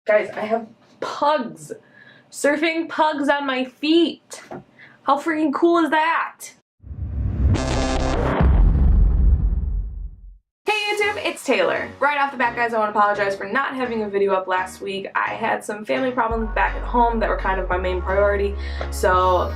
Guys, I have pugs. Surfing pugs on my feet. How freaking cool is that? Hey YouTube, it's Taylor. Right off the bat, guys, I want to apologize for not having a video up last week. I had some family problems back at home that were kind of my main priority, so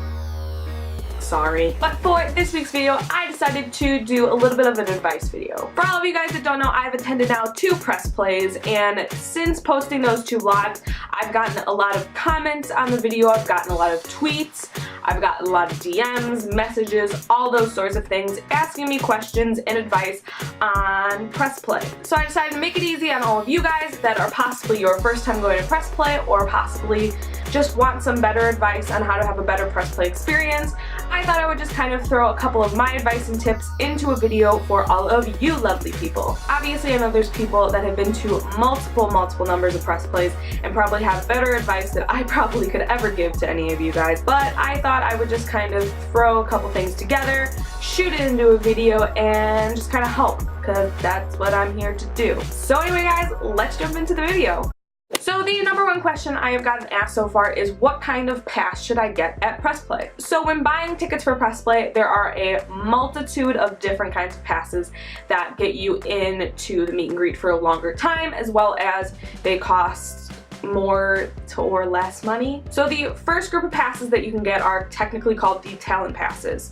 sorry. But for this week's video, I decided to do a little bit of an advice video. For all of you guys that don't know, I've attended now 2 press plays, and since posting those 2 vlogs, I've gotten a lot of comments on the video, I've gotten a lot of tweets, I've gotten a lot of DMs, messages, all those sorts of things, asking me questions and advice on press play. So I decided to make it easy on all of you guys that are possibly your first time going to press play, or possibly just want some better advice on how to have a better press play experience. I thought I would just kind of throw a couple of my advice and tips into a video for all of you lovely people. Obviously, I know there's people that have been to multiple numbers of press plays and probably have better advice that I probably could ever give to any of you guys, but I thought I would just kind of throw a couple things together, shoot it into a video, and just kind of help, because that's what I'm here to do. So anyway guys, let's jump into the video. So the number one question I have gotten asked so far is, what kind of pass should I get at press play? So when buying tickets for press play, there are a multitude of different kinds of passes that get you into the meet and greet for a longer time, as well as they cost more or less money. So the first group of passes that you can get are technically called the talent passes.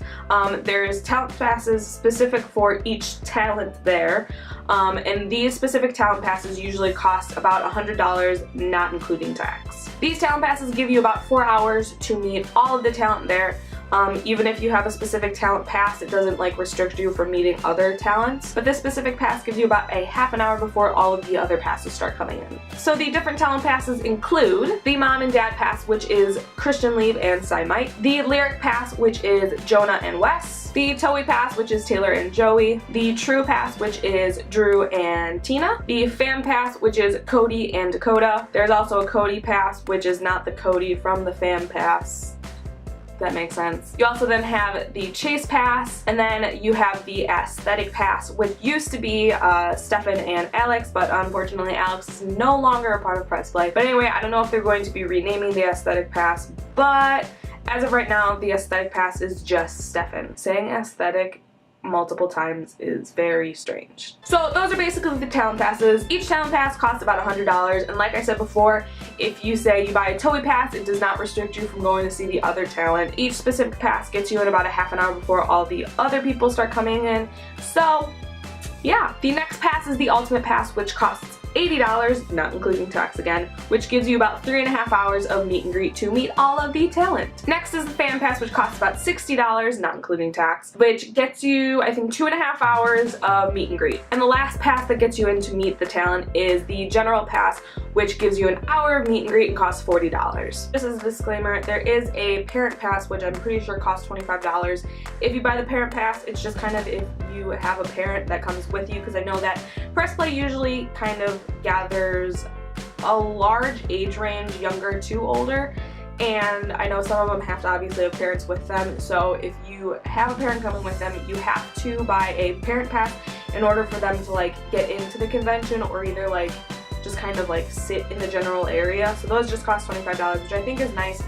There's talent passes specific for each talent there, and these specific talent passes usually cost about $100, not including tax. These talent passes give you about 4 hours to meet all of the talent there. Even if you have a specific talent pass, it doesn't like restrict you from meeting other talents, but this specific pass gives you about a half an hour before all of the other passes start coming in. So the different talent passes include the Mom and Dad pass, which is Christian Leave and Cy Mike, the Lyric pass, which is Jonah and Wes, the Toey pass, which is Taylor and Joey, the True pass, which is Drew and Tina, the Fan pass, which is Cody and Dakota. There's also a Cody pass, which is not the Cody from the Fan pass. That makes sense. You also then have the Chase Pass, and then you have the Aesthetic Pass, which used to be Stefan and Alex, but unfortunately Alex is no longer a part of press play. But anyway, I don't know if they're going to be renaming the Aesthetic Pass, but as of right now, the Aesthetic Pass is just Stefan. Saying aesthetic multiple times is very strange. So those are basically the talent passes. Each talent pass costs about $100, and like I said before, if you say you buy a Toey pass, it does not restrict you from going to see the other talent. Each specific pass gets you in about a half an hour before all the other people start coming in. So yeah, the next pass is the Ultimate Pass, which costs $80, not including tax again, which gives you about 3.5 hours of meet and greet to meet all of the talent. Next is the Fan Pass, which costs about $60, not including tax, which gets you, I think, 2.5 hours of meet and greet. And the last pass that gets you in to meet the talent is the General Pass, which gives you an hour of meet and greet and costs $40. Just as a disclaimer, there is a Parent Pass, which I'm pretty sure costs $25. If you buy the Parent Pass, it's just kind of if you have a parent that comes with you, because I know that press play usually kind of gathers a large age range, younger to older, and I know some of them have to obviously have parents with them. So if you have a parent coming with them, you have to buy a Parent Pass in order for them to like get into the convention, or either like just kind of like sit in the general area. So those just cost $25, which I think is nice.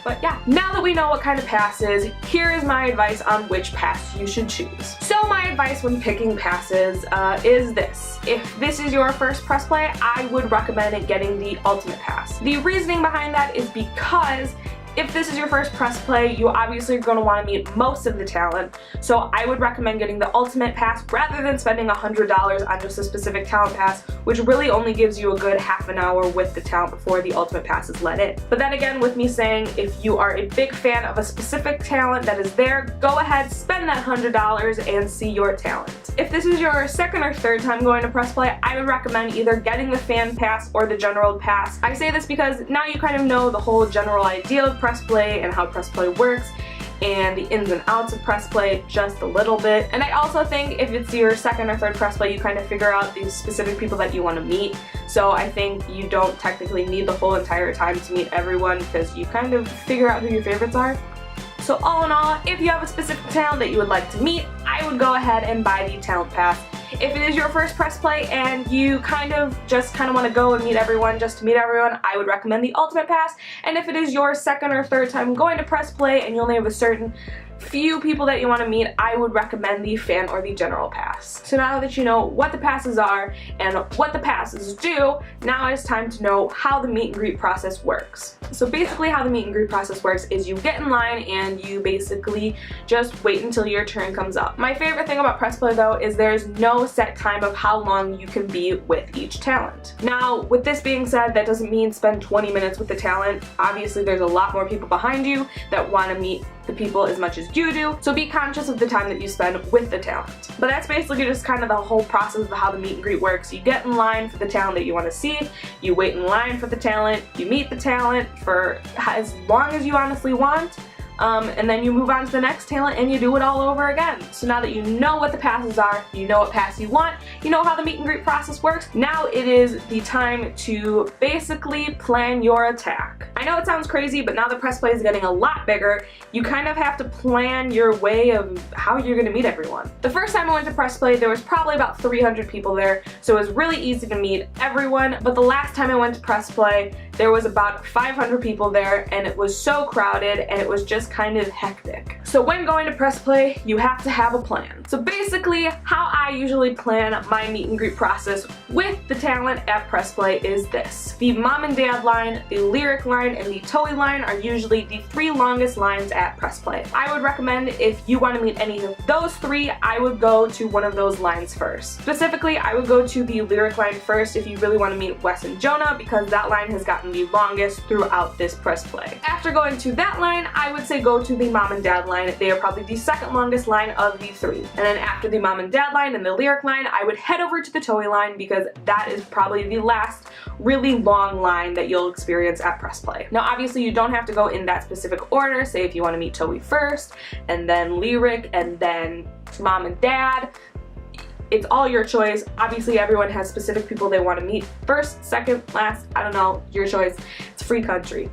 But yeah, now that we know what kind of passes, here is my advice on which pass you should choose. So my advice when picking passes is this. If this is your first press play, I would recommend getting the Ultimate Pass. The reasoning behind that is because if this is your first press play, you obviously are going to want to meet most of the talent, so I would recommend getting the Ultimate Pass rather than spending $100 on just a specific talent pass, which really only gives you a good half an hour with the talent before the Ultimate Pass is let in. But then again, with me saying, if you are a big fan of a specific talent that is there, go ahead, spend that $100 and see your talent. If this is your second or third time going to press play, I would recommend either getting the Fan Pass or the General Pass. I say this because now you kind of know the whole general idea of press play and how press play works and the ins and outs of press play just a little bit. And I also think if it's your second or third press play, you kind of figure out the specific people that you want to meet. So I think you don't technically need the whole entire time to meet everyone, because you kind of figure out who your favorites are. So all in all, if you have a specific talent that you would like to meet, I would go ahead and buy the Talent Pass. If it is your first press play and you kind of want to go and meet everyone just to meet everyone, I would recommend the Ultimate Pass. And if it is your second or third time going to press play and you only have a certain few people that you want to meet, I would recommend the Fan or the General Pass. So now that you know what the passes are and what the passes do, now it's time to know how the meet and greet process works. So basically how the meet and greet process works is you get in line and you basically just wait until your turn comes up. My favorite thing about press play though is there's no set time of how long you can be with each talent. Now with this being said, that doesn't mean spend 20 minutes with the talent. Obviously there's a lot more people behind you that want to meet the people as much as you do, so be conscious of the time that you spend with the talent. But that's basically just kind of the whole process of how the meet and greet works. You get in line for the talent that you want to see, you wait in line for the talent, you meet the talent for as long as you honestly want, and then you move on to the next talent and you do it all over again. So now that you know what the passes are, you know what pass you want, you know how the meet and greet process works, now it is the time to basically plan your attack. I know it sounds crazy, but now the press play is getting a lot bigger, you kind of have to plan your way of how you're going to meet everyone. The first time I went to press play, there was probably about 300 people there, so it was really easy to meet everyone, but the last time I went to press play, there was about 500 people there, and it was so crowded, and it was just kind of hectic. So when going to press play, you have to have a plan. So basically, how I usually plan my meet and greet process with the talent at press play is this. The mom and dad line, the lyric line, and the Toei line are usually the 3 longest lines at press play. I would recommend if you want to meet any of those 3, I would go to one of those lines first. Specifically, I would go to the lyric line first if you really want to meet Wes and Jonah, because that line has gotten the longest throughout this press play. After going to that line, I would say go to the mom and dad line. They are probably the second longest line of the 3. And then after the mom and dad line and the lyric line, I would head over to the Toei line because that is probably the last really long line that you'll experience at press play. Now obviously you don't have to go in that specific order. Say if you want to meet Toei first and then lyric and then mom and dad, it's all your choice. Obviously everyone has specific people they want to meet first, second, last, I don't know, your choice. It's free country.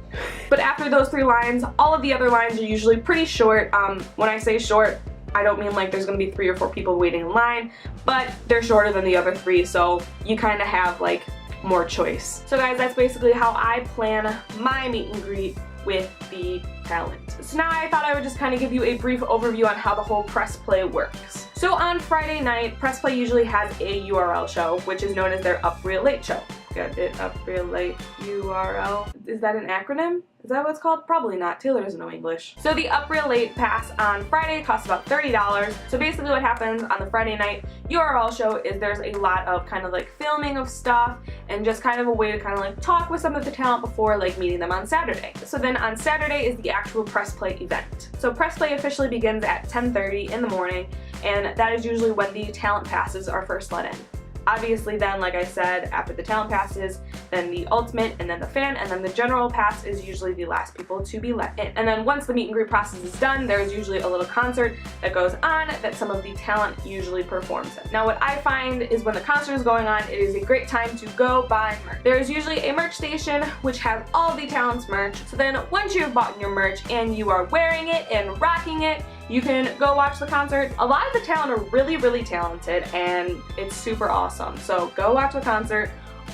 But after those 3 lines, all of the other lines are usually pretty short. When I say short, I don't mean like there's going to be 3 or 4 people waiting in line, but they're shorter than the other 3, so you kind of have like more choice. So guys, that's basically how I plan my meet and greet with the talent. So now I thought I would just kind of give you a brief overview on how the whole press play works. So on Friday night, press play usually has a URL show, which is known as their Up Real Late show. Got it, Up Real Late URL. Is that an acronym? Is that what it's called? Probably not. Taylor doesn't know English. So the Up Real Late pass on Friday costs about $30. So basically what happens on the Friday night URL show is there's a lot of kind of like filming of stuff and just kind of a way to kind of like talk with some of the talent before like meeting them on Saturday. So then on Saturday is the actual press play event. So press play officially begins at 10:30 in the morning, and that is usually when the talent passes are first let in. Obviously then, like I said, after the talent passes, then the ultimate, and then the fan, and then the general pass is usually the last people to be let in. And then once the meet and greet process is done, there's usually a little concert that goes on that some of the talent usually performs in. Now what I find is when the concert is going on, it is a great time to go buy merch. There is usually a merch station which has all of the talent's merch. So then once you've bought your merch and you are wearing it and rocking it, you can go watch the concert. A lot of the talent are really, really talented and it's super awesome. So go watch the concert.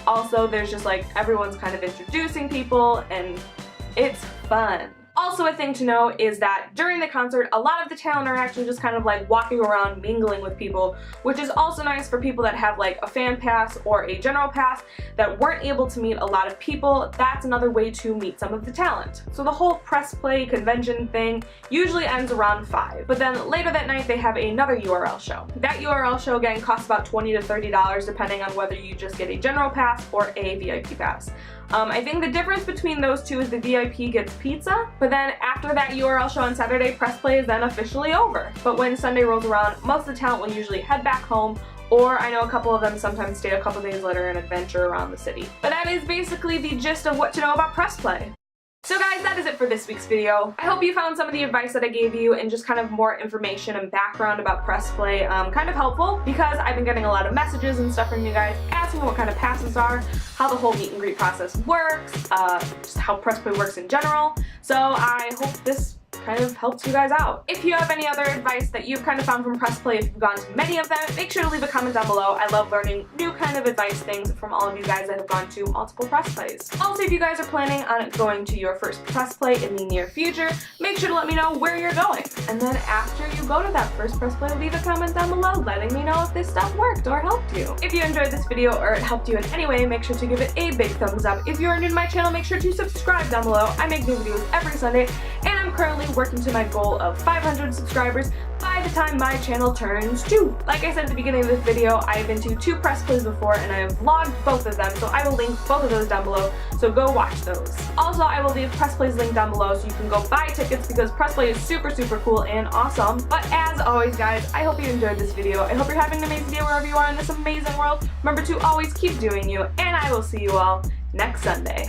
Also, there's just like everyone's kind of introducing people and it's fun. Also, a thing to know is that during the concert, a lot of the talent are actually just kind of like walking around mingling with people, which is also nice for people that have like a fan pass or a general pass that weren't able to meet a lot of people. That's another way to meet some of the talent. So the whole press play convention thing usually ends around 5, but then later that night they have another URL show. That URL show again costs about $20 to $30 depending on whether you just get a general pass or a VIP pass. I think the difference between those two is the VIP gets pizza, but then after that URL show on Saturday, press play is then officially over. But when Sunday rolls around, most of the talent will usually head back home, or I know a couple of them sometimes stay a couple days later and adventure around the city. But that is basically the gist of what to know about press play. So guys, that is it for this week's video. I hope you found some of the advice that I gave you and just kind of more information and background about press play kind of helpful, because I've been getting a lot of messages and stuff from you guys asking what kind of passes are, how the whole meet and greet process works, just how press play works in general. So I hope this kind of helps you guys out. If you have any other advice that you've kind of found from Pressplay, if you've gone to many of them, make sure to leave a comment down below. I love learning new kind of advice things from all of you guys that have gone to multiple Pressplays. Also, if you guys are planning on going to your first Pressplay in the near future, make sure to let me know where you're going. And then after you go to that first Pressplay, leave a comment down below letting me know if this stuff worked or helped you. If you enjoyed this video or it helped you in any way, make sure to give it a big thumbs up. If you are new to my channel, make sure to subscribe down below. I make new videos every Sunday, and I'm currently working to my goal of 500 subscribers by the time my channel turns 2. Like I said at the beginning of this video, I have been to 2 Pressplays before and I have vlogged both of them, so I will link both of those down below, so go watch those. Also, I will leave Pressplay's link down below so you can go buy tickets because Pressplay is super cool and awesome. But as always guys, I hope you enjoyed this video. I hope you're having an amazing day wherever you are in this amazing world. Remember to always keep doing you, and I will see you all next Sunday.